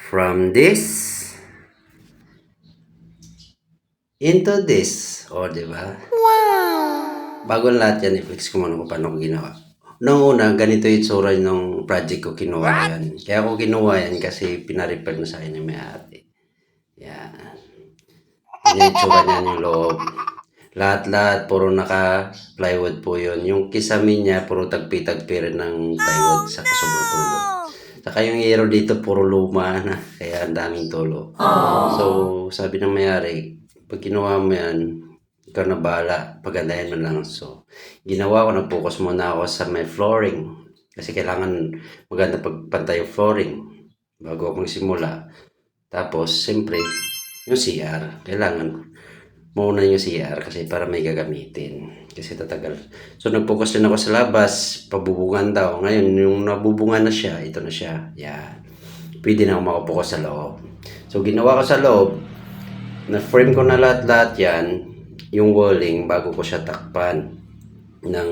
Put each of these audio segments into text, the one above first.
From this into this. O, di ba? Bago ang lahat yan, i-flex ko muna kung paano ko ginawa. Noong una, ganito yung itsura ng project ko, kinuha yan. Kaya ako kinuha yan kasi pinarepair na sa akin yung may-ari. Yan. Yan yung itsura niyan yung loob. Lahat-lahat, puro naka-plywood po yun. Yung kisame niya, puro tagpi-tagpi rin ng plywood sa sobrang tulo. Saka yung hero dito, puro luma na. Kaya ang daming tulo. So, sabi ng may-ari, pag kinuha mo yan, ikaw na bahala, pagandahin mo lang. So, ginawa ko, nag-focus muna ako sa may flooring. Kasi kailangan maganda pagpantay yung flooring bago ako magsimula. Tapos, siyempre, yung CR. Kailangan muna yung CR kasi para may gagamitin. Kasi tatagal. So, nag-focus din ako sa labas. Pabubungan daw. Ngayon, yung nabubungan na siya, ito na siya. Yan. Pwede na ako makapokus sa loob. So, ginawa ko sa loob, na-frame ko na lahat-lahat yan, yung walling, bago ko siya takpan ng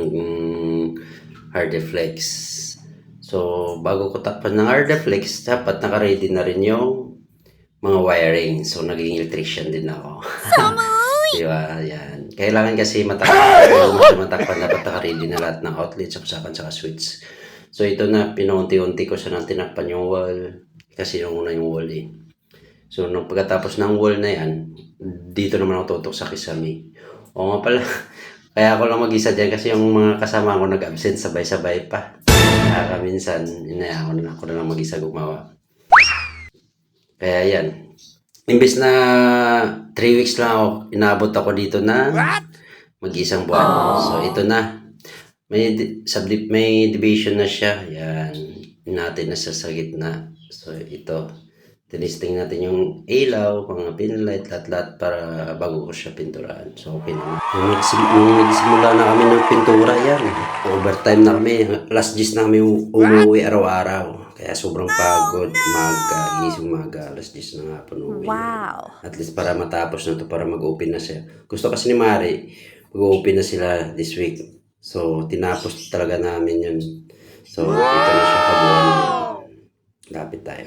Hardeflex. So, bago ko takpan ng Hardeflex, dapat naka-ready na rin yung mga wiring. So, naging electrician din ako. Diba? Yan. Kailangan kasi matakpan, dapat naka-ready na lahat ng outlets, saksakan, saka switch. So, ito na, pinaunti-unti ko siya nang tinakpan yung wall. Kasi yung una yung wall eh. So, nung pagkatapos ng wall na yan, dito naman ako tutok sa kisame. O nga pala, kaya ako lang mag-isa dyan kasi yung mga kasama ko nag-absent sabay-sabay pa. Kaya minsan, ako na lang mag-isa gumawa. Kaya yan. Imbes na 3 weeks lang ako, inaabot ako dito na mag-isang buwan. So, ito na. May division na siya. Yan. Natin na sa gitna. So, ito. Tinisting natin yung ilaw, mga pinlight, lahat-lahat para bago ko siya pinturahan. So, okay naman. Nung nagsimula na kami ng pintura, yan. Overtime na kami. Last days na kami umuwi araw-araw. Kaya sobrang pagod. Gising umaga. Last days na nga po umuwi. Wow. At least para matapos na to para mag-open na siya. Gusto kasi ni Mari, mag-open na sila this week. So, tinapos talaga namin yun. So, ito na siya kabuuan. Lapit tayo.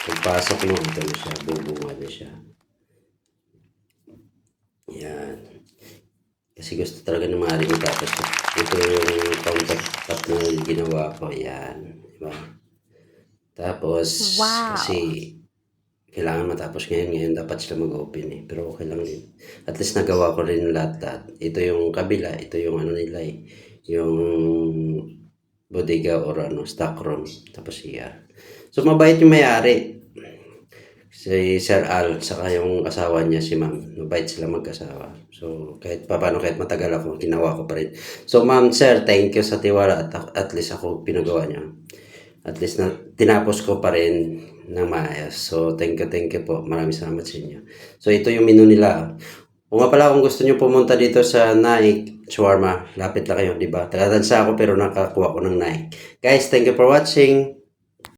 Pagpasok mo, ito na siya, bubunga na siya. Yan. Kasi gusto talaga ng Mari matapos. Ito yung countertop na ginawa ko. Yan. Diba? Tapos, kasi kailangan matapos ngayon dapat sila mag-open eh. Pero okay lang din. At least nagawa ko rin lahat. Ito yung kabila, ito yung ano nila eh. Yung bodega or stock room. Tapos CR. So, mabait yung may-ari. Si Sir Al, saka yung asawa niya, si Ma'am. Mabait sila mag-asawa. So, kahit matagal ako, ginawa ko pa rin. So, Ma'am, Sir, thank you sa tiwala at least ako pinagawa niya. At least tinapos ko pa rin ng maayos. So, thank you po. Maraming salamat sa inyo. So, ito yung menu nila. Kung nga pala, kung gusto nyo pumunta dito sa Nike Shawarma, lapit lang kayo, di ba? Taga-Tansa ako pero nakakuha ko ng Nike. Guys, thank you for watching.